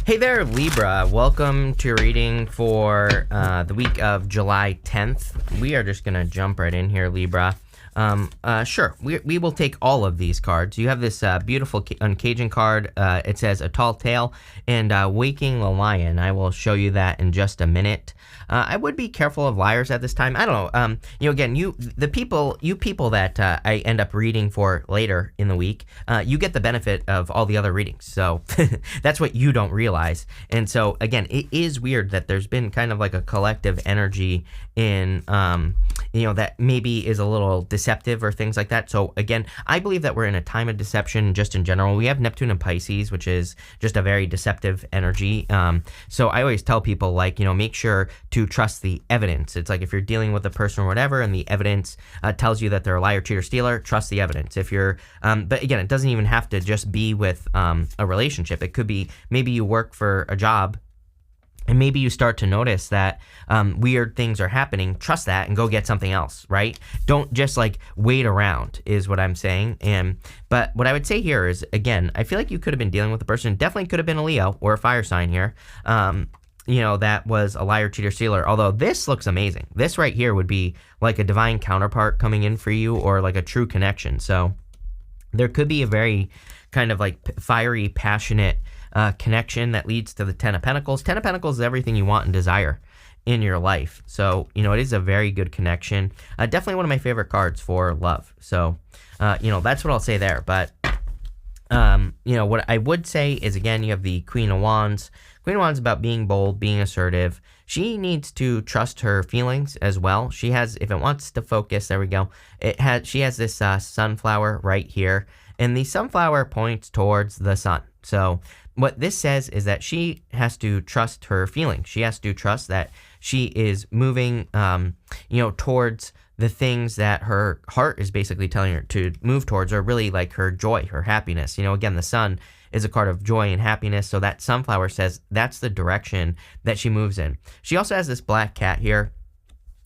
Hey there, Libra. Welcome to your reading for the week of July 10th. We are just going to jump right in here, Libra. Sure, we will take all of these cards. You have this beautiful uncaging card. It says A Tall Tale and Waking the Lion. I will show you that in just a minute. I would be careful of liars at this time. I don't know. Again, you people that I end up reading for later in the week, you get the benefit of all the other readings. So that's what you don't realize. And so again, it is weird that there's been kind of like a collective energy in, that maybe is a little deceptive or things like that. So again, I believe that we're in a time of deception just in general. We have Neptune and Pisces, which is just a very deceptive energy. So I always tell people, make sure to trust the evidence. It's like if you're dealing with a person or whatever, and the evidence tells you that they're a liar, cheater, stealer, trust the evidence. If you're, but again, it doesn't even have to just be with a relationship. It could be maybe you work for a job, and maybe you start to notice that weird things are happening. Trust that and go get something else, right? Don't just wait around is what I'm saying. But what I would say here is, again, I feel like you could have been dealing with a person, definitely could have been a Leo or a fire sign here, that was a liar, cheater, stealer. Although this looks amazing. This right here would be like a divine counterpart coming in for you, or like a true connection. So there could be a very kind of fiery, passionate connection that leads to the Ten of Pentacles. Ten of Pentacles is everything you want and desire in your life. So, it is a very good connection. Definitely one of my favorite cards for love. So, that's what I'll say there. But, what I would say is, again, you have the Queen of Wands. Queen of Wands is about being bold, being assertive. She needs to trust her feelings as well. She has, if it wants to focus, there we go. She has this sunflower right here, and the sunflower points towards the sun. So what this says is that she has to trust her feelings. She has to trust that she is moving, towards the things that her heart is basically telling her to move towards, or really like her joy, her happiness. Again, the sun is a card of joy and happiness. So that sunflower says that's the direction that she moves in. She also has this black cat here.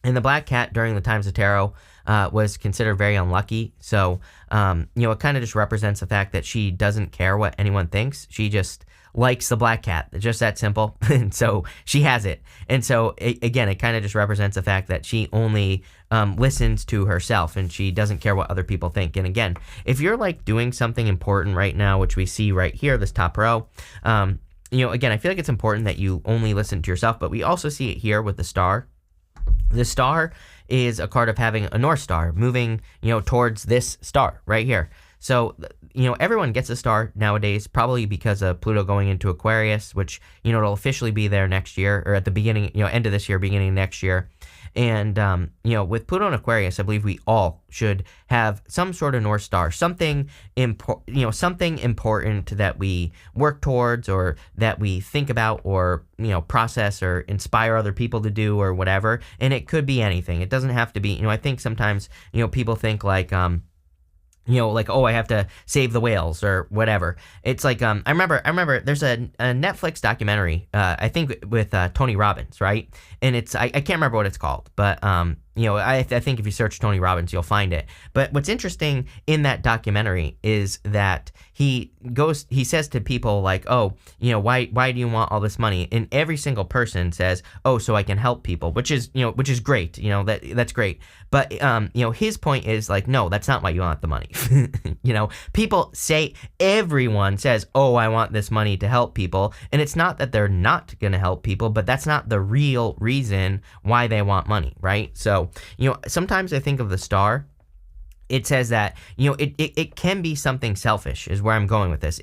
And the black cat during the times of tarot was considered very unlucky. So, it kind of just represents the fact that she doesn't care what anyone thinks. She just likes the black cat. It's just that simple. And so she has it. And so, again, it kind of just represents the fact that she only listens to herself, and she doesn't care what other people think. And again, if you're doing something important right now, which we see right here, this top row, again, I feel like it's important that you only listen to yourself, but we also see it here with the star. The star is a card of having a North Star moving, towards this star right here. So, everyone gets a star nowadays, probably because of Pluto going into Aquarius, which, it'll officially be there next year, or at the beginning, end of this year, beginning next year. And, with Pluto and Aquarius, I believe we all should have some sort of North Star, something something important that we work towards, or that we think about, or, process, or inspire other people to do, or whatever. And it could be anything. It doesn't have to be, I think sometimes, people think oh, I have to save the whales or whatever. It's I remember there's a Netflix documentary, I think with Tony Robbins, right? And I can't remember what it's called, but I think if you search Tony Robbins, you'll find it. But what's interesting in that documentary is that he says to people why do you want all this money? And every single person says, oh, so I can help people, which is great. That's great. But, his point is no, that's not why you want the money. Everyone says, oh, I want this money to help people. And it's not that they're not going to help people, but that's not the real reason why they want money, right? So, sometimes I think of the star. It says that, it can be something selfish is where I'm going with this.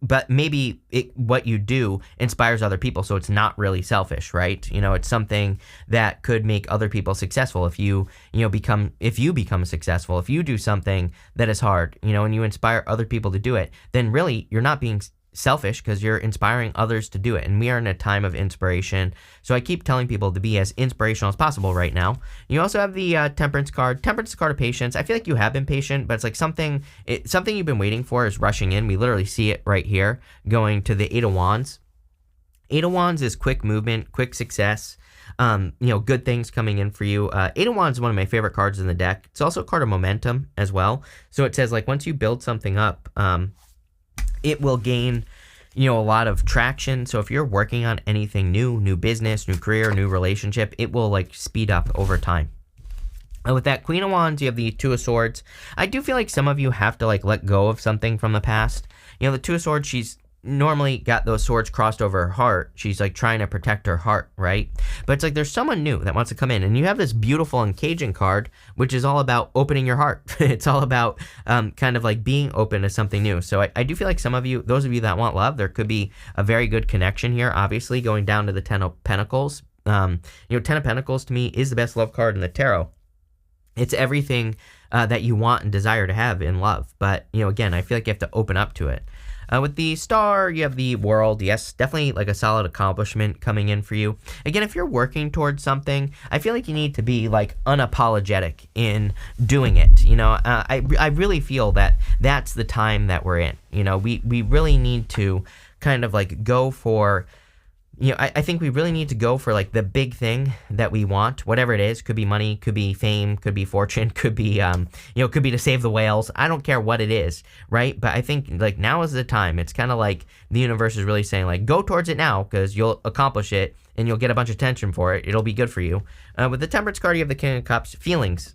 But maybe what you do inspires other people, so it's not really selfish, right? It's something that could make other people successful. If you become successful, if you do something that is hard, and you inspire other people to do it, then really you're not being selfish, because you're inspiring others to do it. And we are in a time of inspiration, so I keep telling people to be as inspirational as possible right now. You also have the Temperance card. Temperance is a card of patience. I feel like you have been patient, but it's something you've been waiting for is rushing in. We literally see it right here going to the Eight of Wands. Eight of Wands is quick movement, quick success, good things coming in for you. Eight of Wands is one of my favorite cards in the deck. It's also a card of momentum as well. So it says once you build something up, it will gain a lot of traction. So if you're working on anything new business, new career, new relationship, it will like speed up over time. And with that Queen of Wands, you have the Two of Swords. I do feel like some of you have to like let go of something from the past. The Two of Swords, she's normally got those swords crossed over her heart. She's like trying to protect her heart, right? But it's like there's someone new that wants to come in, and you have this beautiful engaging card, which is all about opening your heart. It's all about kind of like being open to something new. So I do feel like some of you, those of you that want love, there could be a very good connection here, obviously going down to the Ten of Pentacles. Ten of Pentacles to me is the best love card in the tarot. It's everything that you want and desire to have in love. But, again, I feel like you have to open up to it. With the Star, you have the World. Yes, definitely like a solid accomplishment coming in for you. Again, if you're working towards something, I feel like you need to be like unapologetic in doing it. I really feel that that's the time that we're in. We really need to kind of like go for... I think we really need to go for like the big thing that we want, whatever it is. Could be money, could be fame, could be fortune, could be, could be to save the whales. I don't care what it is, right? But I think like now is the time. It's kind of like the universe is really saying like, go towards it now because you'll accomplish it and you'll get a bunch of attention for it. It'll be good for you. With the Temperance card, you have the King of Cups. Feelings.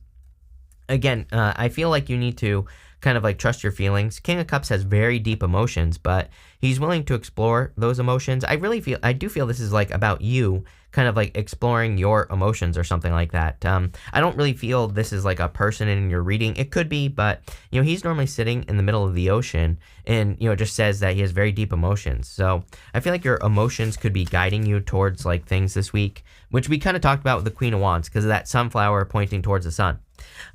Again, I feel like you need to kind of like trust your feelings. King of Cups has very deep emotions, but he's willing to explore those emotions. I do feel this is like about you kind of like exploring your emotions or something like that. I don't really feel this is like a person in your reading. It could be, but he's normally sitting in the middle of the ocean and it just says that he has very deep emotions. So I feel like your emotions could be guiding you towards like things this week, which we kind of talked about with the Queen of Wands because of that sunflower pointing towards the sun.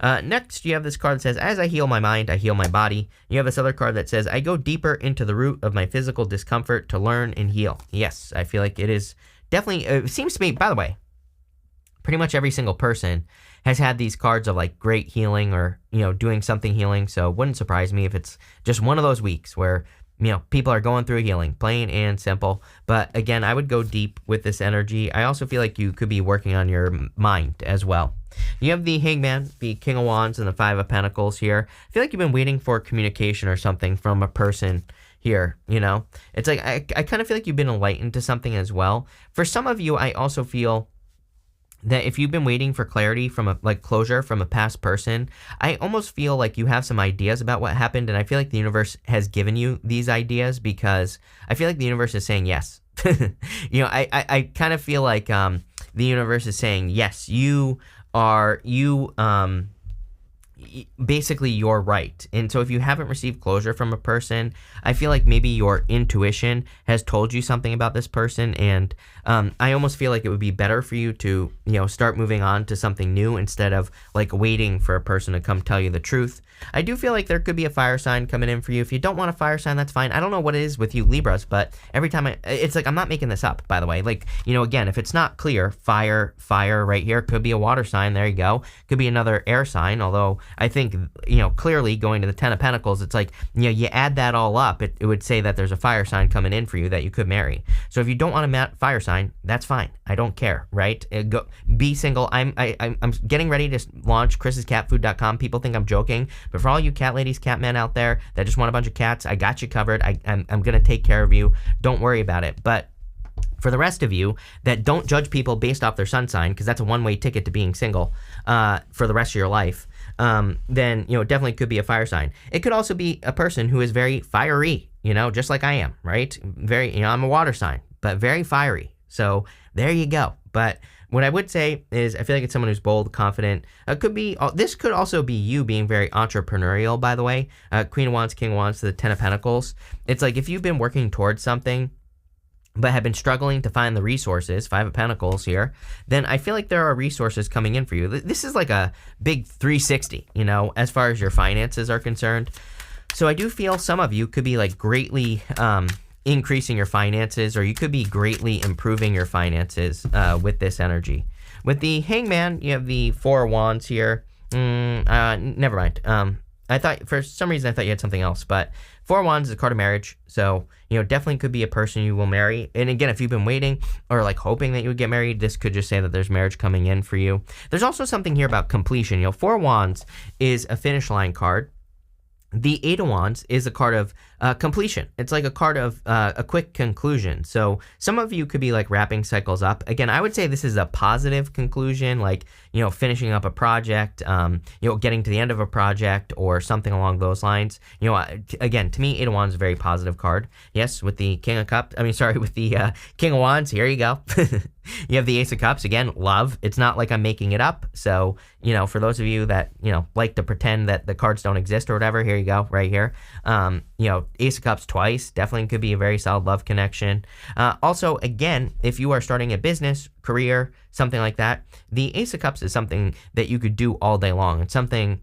Next, you have this card that says, as I heal my mind, I heal my body. You have this other card that says, I go deeper into the root of my physical discomfort to learn and heal. Yes, I feel like it is definitely, it seems to me, by the way, pretty much every single person has had these cards of like great healing or, doing something healing. So it wouldn't surprise me if it's just one of those weeks where, people are going through healing, plain and simple. But again, I would go deep with this energy. I also feel like you could be working on your mind as well. You have the Hangman, the King of Wands, and the Five of Pentacles here. I feel like you've been waiting for communication or something from a person here, It's like, I kind of feel like you've been enlightened to something as well. For some of you, I also feel that if you've been waiting for clarity from closure from a past person, I almost feel like you have some ideas about what happened, and I feel like the universe has given you these ideas because I feel like the universe is saying yes. I kind of feel like the universe is saying yes, basically you're right. And so if you haven't received closure from a person, I feel like maybe your intuition has told you something about this person, and I almost feel like it would be better for you to start moving on to something new instead of like waiting for a person to come tell you the truth. I do feel like there could be a fire sign coming in for you. If you don't want a fire sign, that's fine. I don't know what it is with you Libras, but every time it's like, I'm not making this up, by the way. Like, again, if it's not clear, fire right here, could be a water sign. There you go. Could be another air sign. Although I think, clearly going to the Ten of Pentacles, it's like, you add that all up, it would say that there's a fire sign coming in for you that you could marry. So if you don't want a fire sign, that's fine. I don't care, right? Be single. I'm getting ready to launch chrisscatfood.com. People think I'm joking, but for all you cat ladies, cat men out there that just want a bunch of cats, I got you covered. I'm going to take care of you. Don't worry about it. But for the rest of you that don't judge people based off their sun sign, because that's a one-way ticket to being single for the rest of your life, then, it definitely could be a fire sign. It could also be a person who is very fiery, just like I am, right? Very, I'm a water sign, but very fiery. So there you go. But what I would say is I feel like it's someone who's bold, confident. This could also be you being very entrepreneurial, by the way. Queen of Wands, King of Wands to the Ten of Pentacles. It's like if you've been working towards something but have been struggling to find the resources, Five of Pentacles here, then I feel like there are resources coming in for you. This is like a big 360, as far as your finances are concerned. So I do feel some of you could be like greatly increasing your finances, or you could be greatly improving your finances with this energy. With the Hangman, you have the Four of Wands here. Never mind. I thought, for some reason, I thought you had something else, but Four of Wands is a card of marriage, so, definitely could be a person you will marry. And again, if you've been waiting or like hoping that you would get married, this could just say that there's marriage coming in for you. There's also something here about completion. Four of Wands is a finish line card. The Eight of Wands is a card of completion. It's like a card of a quick conclusion. So some of you could be like wrapping cycles up. Again, I would say this is a positive conclusion, like, finishing up a project, getting to the end of a project or something along those lines. Again, to me, Eight of Wands is a very positive card. Yes, with the with the King of Wands, here you go. You have the Ace of Cups, again, love. It's not like I'm making it up. So, for those of you that, like to pretend that the cards don't exist or whatever, here you go, right here. Ace of Cups twice, definitely could be a very solid love connection. Also, again, if you are starting a business, career, something like that, the Ace of Cups is something that you could do all day long. It's something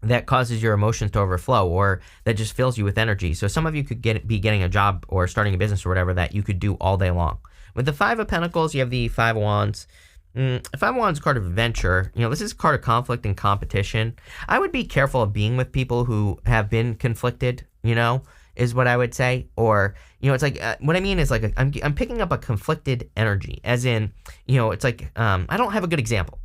that causes your emotions to overflow or that just fills you with energy. So some of you could be getting a job or starting a business or whatever that you could do all day long. With the Five of Pentacles, you have the Five of Wands. Five of Wands is a card of adventure. This is a card of conflict and competition. I would be careful of being with people who have been conflicted, is what I would say. Or, it's like, what I mean is like, I'm picking up a conflicted energy, as in, it's like, I don't have a good example.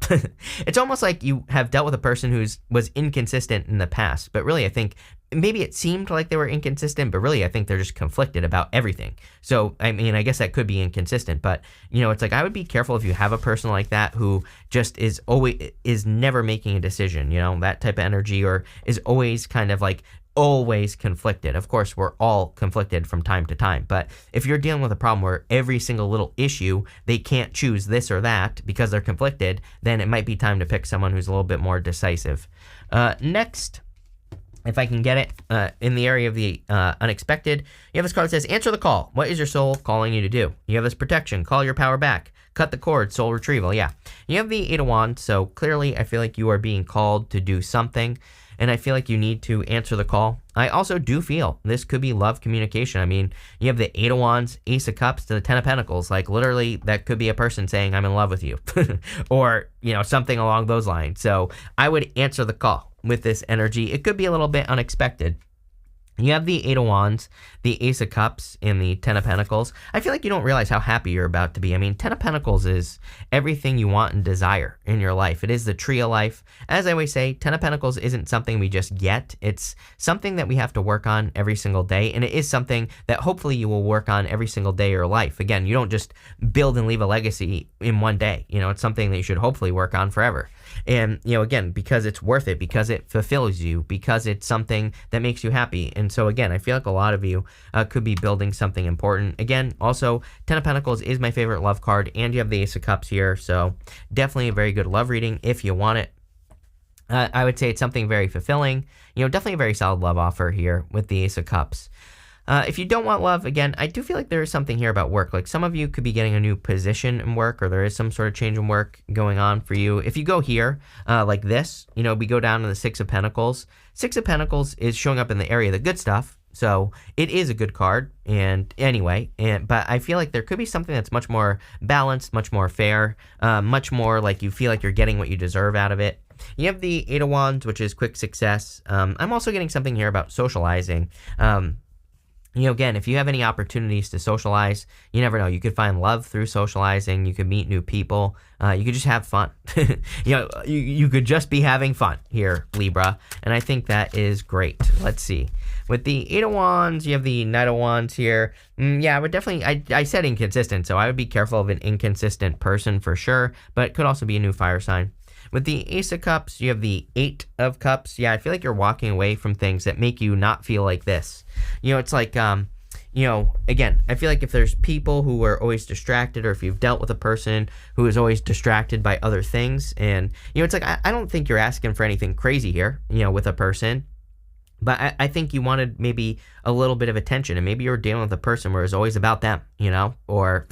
It's almost like you have dealt with a person was inconsistent in the past, but really I think maybe it seemed like they were inconsistent, but really I think they're just conflicted about everything. So, I guess that could be inconsistent, but it's like, I would be careful if you have a person like that who just is never making a decision, that type of energy, or is always kind of like always conflicted. Of course, we're all conflicted from time to time, but if you're dealing with a problem where every single little issue, they can't choose this or that because they're conflicted, then it might be time to pick someone who's a little bit more decisive. Next, if I can get it, in the area of the unexpected, you have this card that says, answer the call. What is your soul calling you to do? You have this protection, call your power back, cut the cord, soul retrieval. Yeah. You have the Eight of Wands, so clearly I feel like you are being called to do something, and I feel like you need to answer the call. I also do feel this could be love communication. You have the Eight of Wands, Ace of Cups to the Ten of Pentacles. Like, literally, that could be a person saying, I'm in love with you, or, something along those lines. So I would answer the call with this energy. It could be a little bit unexpected. You have the Eight of Wands, the Ace of Cups, and the Ten of Pentacles. I feel like you don't realize how happy you're about to be. Ten of Pentacles is everything you want and desire in your life. It is the tree of life. As I always say, Ten of Pentacles isn't something we just get. It's something that we have to work on every single day, and it is something that hopefully you will work on every single day of your life. Again, you don't just build and leave a legacy in one day. It's something that you should hopefully work on forever. And, again, because it's worth it, because it fulfills you, because it's something that makes you happy. And so, again, I feel like a lot of you could be building something important. Again, also, Ten of Pentacles is my favorite love card, and you have the Ace of Cups here. So definitely a very good love reading if you want it. I would say it's something very fulfilling. Definitely a very solid love offer here with the Ace of Cups. If you don't want love, again, I do feel like there is something here about work. Like, some of you could be getting a new position in work, or there is some sort of change in work going on for you. If you go here, like this, we go down to the Six of Pentacles. Six of Pentacles is showing up in the area of the good stuff. So it is a good card, but I feel like there could be something that's much more balanced, much more fair, much more like you feel like you're getting what you deserve out of it. You have the Eight of Wands, which is quick success. I'm also getting something here about socializing. Again, if you have any opportunities to socialize, you never know. You could find love through socializing. You could meet new people. You could just have fun. You could just be having fun here, Libra. And I think that is great. Let's see. With the Eight of Wands, you have the Knight of Wands here. I would definitely, I said inconsistent, so I would be careful of an inconsistent person for sure. But it could also be a new fire sign. With the Ace of Cups, you have the Eight of Cups. Yeah, I feel like you're walking away from things that make you not feel like this. It's like, again, I feel like if there's people who are always distracted, or if you've dealt with a person who is always distracted by other things, and, it's like, I don't think you're asking for anything crazy here, with a person. But I think you wanted maybe a little bit of attention, and maybe you were dealing with a person where it's always about them, or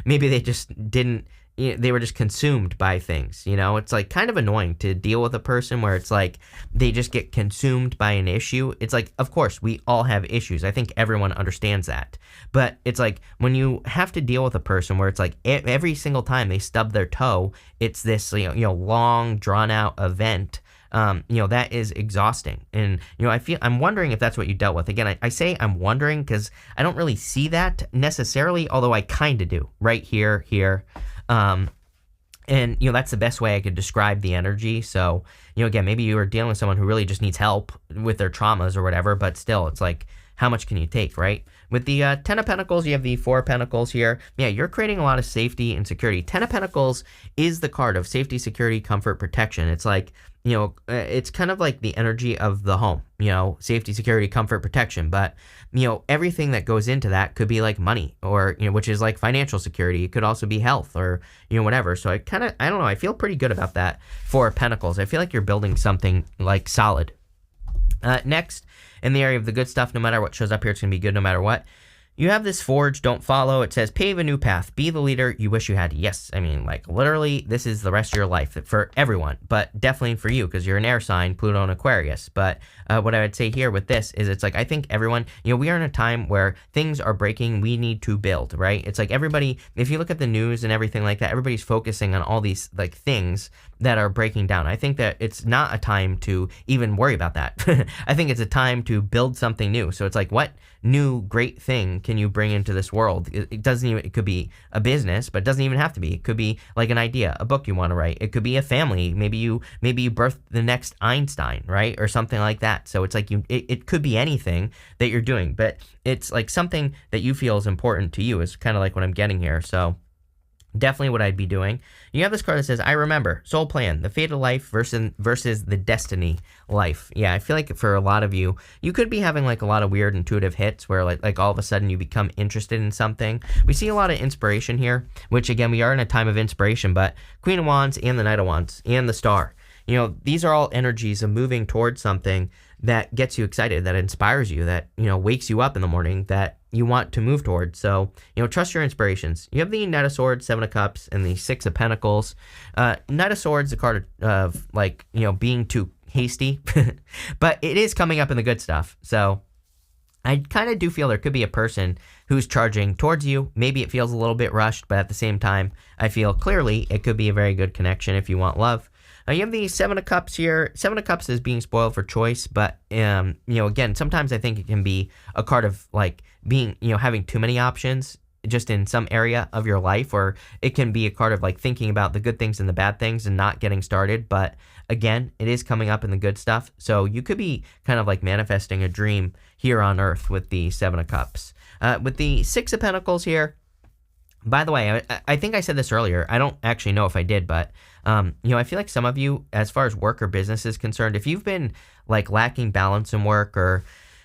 maybe they just didn't, they were just consumed by things, It's like kind of annoying to deal with a person where it's like they just get consumed by an issue. It's like, of course, we all have issues. I think everyone understands that. But it's like when you have to deal with a person where it's like every single time they stub their toe, it's this, long, drawn-out event. That is exhausting. And, I'm wondering if that's what you dealt with. Again, I say I'm wondering because I don't really see that necessarily, although I kind of do right here. And, that's the best way I could describe the energy. So, again, maybe you are dealing with someone who really just needs help with their traumas or whatever, but still, it's like, how much can you take, right? With the 10 of Pentacles, you have the 4 of Pentacles here. Yeah, you're creating a lot of safety and security. 10 of Pentacles is the card of safety, security, comfort, protection. It's like, it's kind of like the energy of the home, safety, security, comfort, protection. But, everything that goes into that could be like money or, which is like financial security. It could also be health or, whatever. So I don't know. I feel pretty good about that 4 of Pentacles. I feel like you're building something like solid. Next, in the area of the good stuff, no matter what shows up here, it's going to be good no matter what. You have this forge, don't follow. It says, pave a new path. Be the leader you wish you had. Yes, I mean, like, literally, this is the rest of your life for everyone, but definitely for you because you're an air sign, Pluto and Aquarius. But what I would say here with this is it's like, I think everyone, we are in a time where things are breaking. We need to build, right? It's like everybody, if you look at the news and everything like that, everybody's focusing on all these, like, things that are breaking down. I think that it's not a time to even worry about that. I think it's a time to build something new. So it's like, what new great thing can you bring into this world? It doesn't even, it could be a business, but it doesn't even have to be. It could be like an idea, a book you want to write. It could be a family. Maybe you birth the next Einstein, right? Or something like that. So it's like it could be anything that you're doing, but it's like something that you feel is important to you is kind of like what I'm getting here. So definitely what I'd be doing. You have this card that says, I remember, soul plan, the fate of life versus the destiny life. Yeah, I feel like for a lot of you, you could be having like a lot of weird intuitive hits where like all of a sudden you become interested in something. We see a lot of inspiration here, which again, we are in a time of inspiration, but Queen of Wands and the Knight of Wands and the Star. These are all energies of moving towards something that gets you excited, that inspires you, that, wakes you up in the morning, that you want to move towards. So, trust your inspirations. You have the Knight of Swords, 7 of Cups, and the 6 of Pentacles. Knight of Swords, the card of like, being too hasty, but it is coming up in the good stuff. So I kind of do feel there could be a person who's charging towards you. Maybe it feels a little bit rushed, but at the same time, I feel clearly it could be a very good connection if you want love. You have the 7 of Cups here. 7 of Cups is being spoiled for choice, but, again, sometimes I think it can be a card of, like, being, having too many options just in some area of your life, or it can be a card of, like, thinking about the good things and the bad things and not getting started. But, again, it is coming up in the good stuff, so you could be kind of, like, manifesting a dream here on Earth with the 7 of Cups. With the 6 of Pentacles here, by the way, I think I said this earlier. I don't actually know if I did, but, I feel like some of you, as far as work or business is concerned, if you've been, like, lacking balance in work, or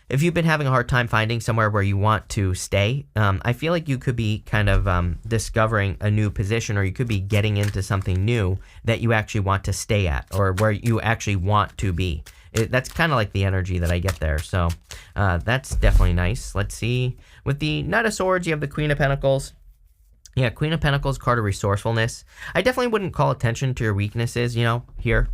if you've been having a hard time finding somewhere where you want to stay, I feel like you could be kind of discovering a new position, or you could be getting into something new that you actually want to stay at, or where you actually want to be. That's kind of like the energy that I get there. So that's definitely nice. Let's see. With the Knight of Swords, you have the Queen of Pentacles. Yeah, Queen of Pentacles, card of resourcefulness. I definitely wouldn't call attention to your weaknesses, here.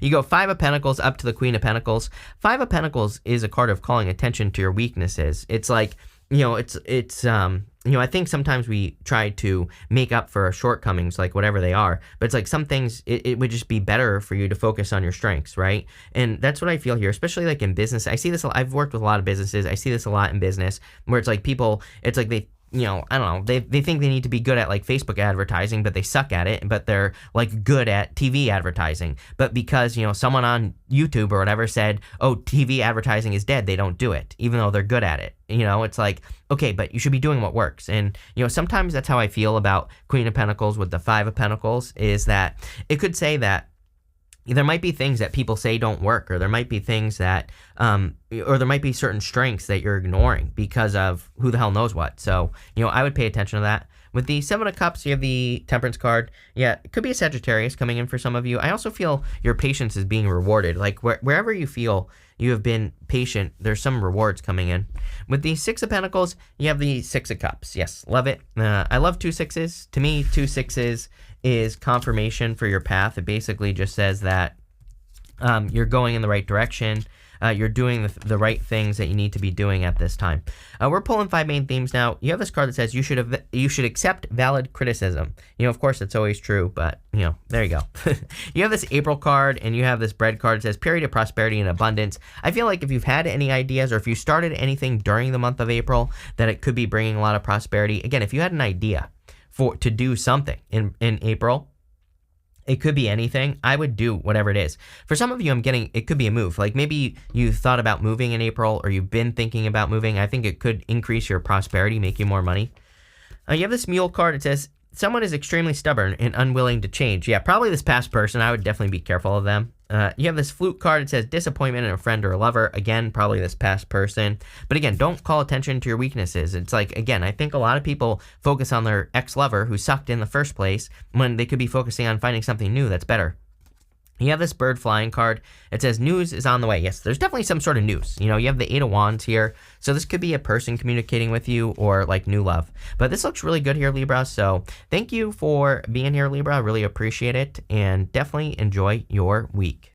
You go 5 of Pentacles up to the Queen of Pentacles. 5 of Pentacles is a card of calling attention to your weaknesses. It's like, I think sometimes we try to make up for our shortcomings, like whatever they are, but it's like some things, it would just be better for you to focus on your strengths, right? And that's what I feel here, especially like in business. I see this, I've worked with a lot of businesses. I see this a lot in business where it's like people, it's like they, I don't know, they think they need to be good at like Facebook advertising, but they suck at it, but they're like good at TV advertising. But because, someone on YouTube or whatever said, oh, TV advertising is dead, they don't do it, even though they're good at it. It's like, okay, but you should be doing what works. And, sometimes that's how I feel about Queen of Pentacles with the 5 of Pentacles, is that it could say that there might be things that people say don't work, or there might be things that, or there might be certain strengths that you're ignoring because of who the hell knows what. So, I would pay attention to that. With the 7 of Cups, you have the Temperance card. Yeah, it could be a Sagittarius coming in for some of you. I also feel your patience is being rewarded. Like wherever you feel you have been patient, there's some rewards coming in. With the 6 of Pentacles, you have the 6 of Cups. Yes, love it. I love 2 6s. To me, 2 6s is confirmation for your path. It basically just says that you're going in the right direction. You're doing the right things that you need to be doing at this time. We're pulling 5 main themes now. You have this card that says you should accept valid criticism. Of course, it's always true, but, there you go. You have this April card, and you have this bread card that says period of prosperity and abundance. I feel like if you've had any ideas, or if you started anything during the month of April, that it could be bringing a lot of prosperity. Again, if you had an idea to do something in April, It could be anything. I would do whatever it is. For some of you, it could be a move. Like maybe you thought about moving in April or you've been thinking about moving. I think it could increase your prosperity, make you more money. You have this Mule card. It says, someone is extremely stubborn and unwilling to change. Yeah, probably this past person. I would definitely be careful of them. You have this Flute card. It says disappointment in a friend or a lover. Again, probably this past person. But again, don't call attention to your weaknesses. It's like, again, I think a lot of people focus on their ex-lover who sucked in the first place when they could be focusing on finding something new that's better. You have this bird flying card. It says news is on the way. Yes, there's definitely some sort of news. You have the Eight of Wands here. So this could be a person communicating with you or like new love. But this looks really good here, Libra. So thank you for being here, Libra. I really appreciate it. And definitely enjoy your week.